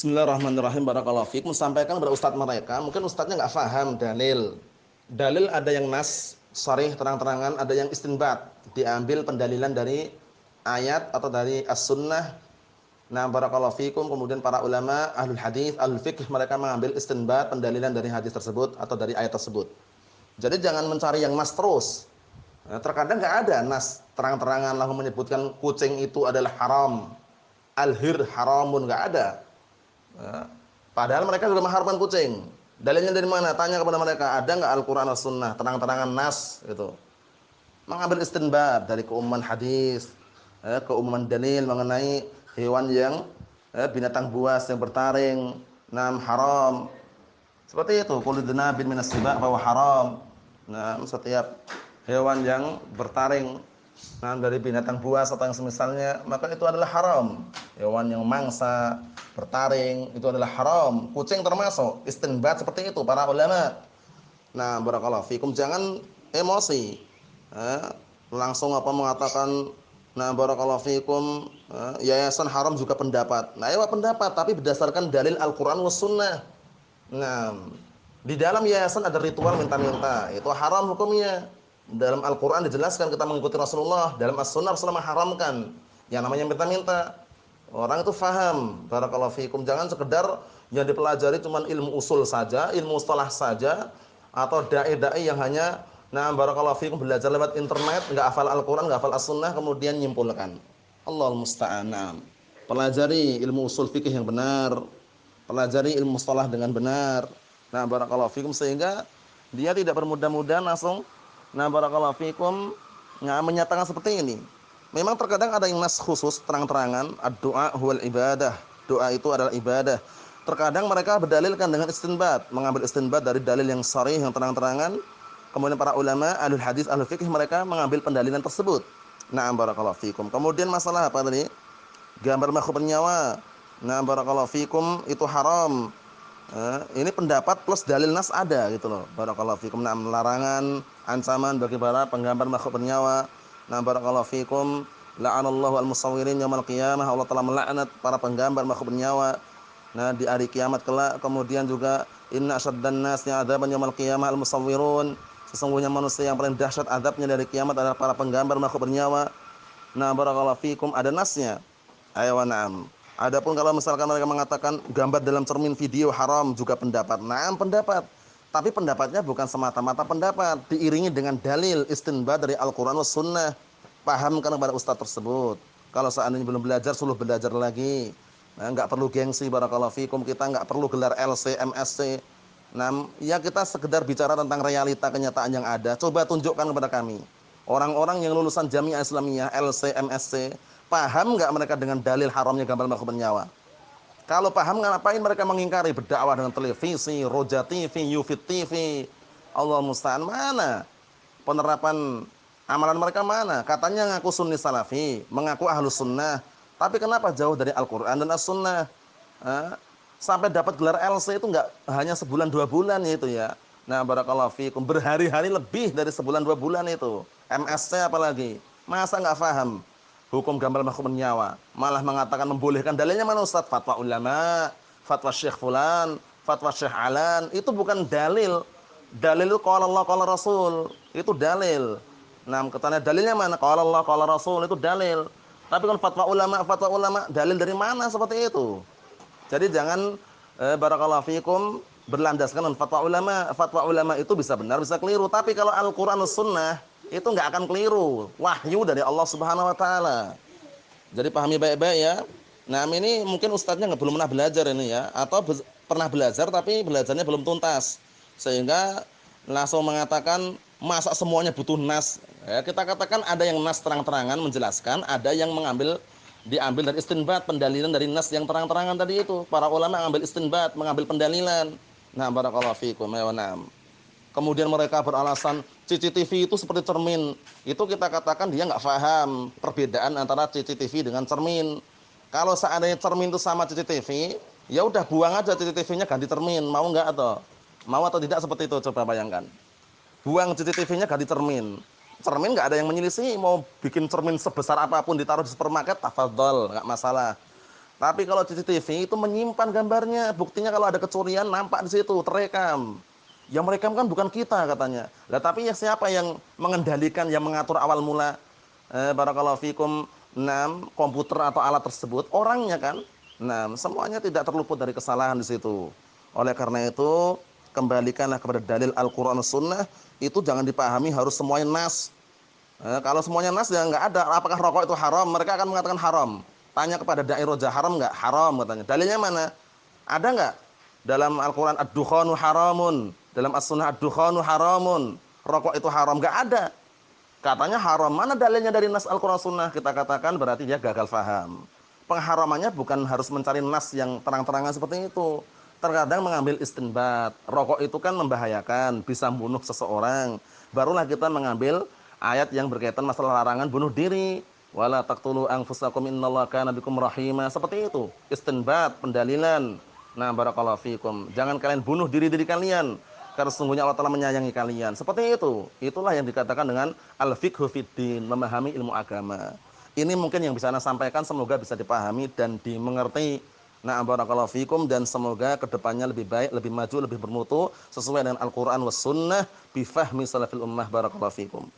Bismillahirrahmanirrahim. Barakallahu fiikum. Sampaikan kepada ustadz mereka, mungkin ustadznya nggak paham dalil. Dalil ada yang nas, sharih terang-terangan, ada yang istinbat, diambil pendalilan dari ayat atau dari as-sunnah. Nah, barakallahu fiikum. Kemudian para ulama, ahlul hadis, ahlul fiqh, mereka mengambil istinbat, pendalilan dari hadis tersebut atau dari ayat tersebut. Jadi jangan mencari yang nas terus. Nah, terkadang nggak ada nas terang-terangan lalu menyebutkan kucing itu adalah haram, al-hir haramun, nggak ada. Ya. Padahal mereka sudah mengharamkan kucing. Dalilnya dari mana? Tanya kepada mereka, ada nggak Al-Quran atau Sunnah terang-terangan nas itu. Mengambil istinbat dari keumuman hadis, keumuman dalil mengenai hewan yang binatang buas yang bertaring, nam haram. Seperti itu, qul bin minas siba bahwa haram. Nah, setiap hewan yang bertaring dari binatang buas atau yang semisalnya, maka itu adalah haram. Hewan yang mangsa, bertaring, itu adalah haram. Kucing termasuk. Istinbat seperti itu para ulama. Nah, barakallahu fikum, jangan emosi. Langsung mengatakan, nah barakallahu fikum, yayasan haram juga pendapat. Nah, ya pendapat, tapi berdasarkan dalil Al-Quran was sunnah. Nah, di dalam yayasan ada ritual minta-minta, itu haram hukumnya. Dalam Al-Quran dijelaskan kita mengikuti Rasulullah, dalam As-Sunnah Rasulullah mengharamkan yang namanya minta-minta. Orang itu faham, barakallahu fikum. Jangan sekedar yang dipelajari cuma ilmu usul saja, ilmu mustalah saja, atau dai-dai yang hanya barakallahu fikum belajar lewat internet, enggak hafal Al-Quran, enggak hafal As-Sunnah, kemudian nyimpulkan. Allahul musta'an. Pelajari ilmu usul fikih yang benar, pelajari ilmu mustalah dengan benar. Nah, barakallahu fikum, sehingga dia tidak bermudah-mudahan langsung barakallahu fikum menyatakan seperti ini. Memang terkadang ada yang nas khusus terang-terangan, ad-du'a huwal ibadah. Doa itu adalah ibadah. Terkadang mereka berdalilkan dengan istinbat, mengambil istinbat dari dalil yang sharih yang terang-terangan. Kemudian para ulama, ahlul hadis, ahlul fiqh, mereka mengambil pendalilan tersebut. Na'am barakallahu fikum. Kemudian masalah apa tadi? Gambar makhluk bernyawa. Na'am barakallahu fikum, itu haram. Ini pendapat plus dalil nas ada gitu loh. Barakallahu fikum. Nah, larangan, ancaman bagi para penggambar makhluk bernyawa. Nah, barakallahu fikum. La'anallahu al-musawwirin yaumil qiyamah. Allah telah melaknat para penggambar makhluk bernyawa. Nah, di hari kiamat kelak. Kemudian juga inna asyaddan nasni 'adzaban yaumil qiyamah al-musawwirun. Sesungguhnya manusia yang paling dahsyat azabnya dari kiamat adalah para penggambar makhluk bernyawa. Nah, barakallahu fikum, ada nasnya. Ayo na'am. Adapun kalau misalkan mereka mengatakan gambar dalam cermin video haram, juga pendapat. Nah, pendapat. Tapi pendapatnya bukan semata-mata pendapat, diiringi dengan dalil istinbat dari Al-Qur'an was sunnah. Pahamkan kepada ustaz tersebut. Kalau seandainya belum belajar, suruh belajar lagi. Nah, enggak perlu gengsi barakallahu fikum, kita enggak perlu gelar LC, MSc. Nah, ya kita sekedar bicara tentang realita kenyataan yang ada. Coba tunjukkan kepada kami. Orang-orang yang lulusan Jamiah Islamiyah, LC, MSc, paham enggak mereka dengan dalil haramnya gambar makhluk bernyawa? Kalau paham, ngapain mereka mengingkari, berdakwah dengan televisi, Roja TV, Yufid TV? Allah musta'an, mana penerapan amalan mereka mana? Katanya ngaku sunni salafi, mengaku ahlus sunnah, tapi kenapa jauh dari Al-Quran dan As-Sunnah? Sampai dapat gelar LC itu enggak hanya sebulan 2 bulan itu ya. Nah, barakallahu fikum, berhari-hari lebih dari sebulan 2 bulan itu. MSc apalagi, masa enggak paham hukum gambar makhluk bernyawa, malah mengatakan membolehkan. Dalilnya mana Ustaz? Fatwa ulama, fatwa Syekh fulan, fatwa Syekh Alan. Itu bukan dalil. Dalil itu qala Allah qala Rasul, itu dalil. Nah, katanya dalilnya mana? Qala Allah qala Rasul, itu dalil. Tapi kan fatwa ulama, dalil dari mana seperti itu? Jadi jangan barakallahu fikum berlandaskan dengan fatwa ulama. Fatwa ulama itu bisa benar, bisa keliru. Tapi kalau Al-Qur'an dan Sunnah itu enggak akan keliru. Wahyu dari Allah Subhanahu wa taala. Jadi pahami baik-baik ya. Nah, ini mungkin ustadznya belum pernah belajar ini ya, atau pernah belajar tapi belajarnya belum tuntas. Sehingga langsung mengatakan masa semuanya butuh nas. Ya, kita katakan ada yang nas terang-terangan menjelaskan, ada yang diambil dari istinbat, pendalilan dari nas yang terang-terangan tadi itu. Para ulama mengambil istinbat, mengambil pendalilan. Nah, barakallahu fikum. Ya, na'am. Kemudian mereka beralasan CCTV itu seperti cermin. Itu kita katakan dia nggak paham perbedaan antara CCTV dengan cermin. Kalau seandainya cermin itu sama CCTV, ya udah buang aja CCTV-nya, ganti cermin. Mau nggak atau? Mau atau tidak seperti itu? Coba bayangkan. Buang CCTV-nya, ganti cermin. Cermin nggak ada yang menyelisih. Mau bikin cermin sebesar apapun ditaruh di supermarket, tafadhol, nggak masalah. Tapi kalau CCTV itu menyimpan gambarnya. Buktinya kalau ada kecurian nampak di situ, terekam. Yang merekam kan bukan kita katanya. Lah tapi ya siapa yang mengendalikan, yang mengatur awal mula barakallahu fikum, komputer atau alat tersebut? Orangnya kan. Semuanya tidak terluput dari kesalahan di situ. Oleh karena itu, kembalikanlah kepada dalil Al-Qur'an Sunnah, itu jangan dipahami harus semuanya nas. Kalau semuanya nas ya nggak ada. Apakah rokok itu haram? Mereka akan mengatakan haram. Tanya kepada dai roja, haram nggak? Haram katanya. Dalilnya mana? Ada nggak? Dalam Al-Quran ad-dukhanu haramun. Dalam as-sunnah ad-dukhanu haramun. Rokok itu haram. Nggak ada. Katanya haram. Mana dalilnya dari nas Al-Quran sunnah? Kita katakan berarti dia gagal faham. Pengharamannya bukan harus mencari nas yang terang-terangan seperti itu. Terkadang mengambil istinbat. Rokok itu kan membahayakan, bisa membunuh seseorang. Barulah kita mengambil ayat yang berkaitan masalah larangan bunuh diri. Wala taqtulu anfusakum innallaha kana bikum rahima. Seperti itu. Istinbat, pendalilan. Nah, barakallahu fikum. Jangan kalian bunuh diri-diri kalian, karena sesungguhnya Allah Ta'ala menyayangi kalian. Seperti itu. Itulah yang dikatakan dengan al-fiqhu fiddin, memahami ilmu agama. Ini mungkin yang bisa Anda sampaikan, semoga bisa dipahami dan dimengerti. Nah, barakallahu fikum, dan semoga kedepannya lebih baik, lebih maju, lebih bermutu sesuai dengan Al-Qur'an was sunnah bifahmi salafil ummah. Barakallahu fikum.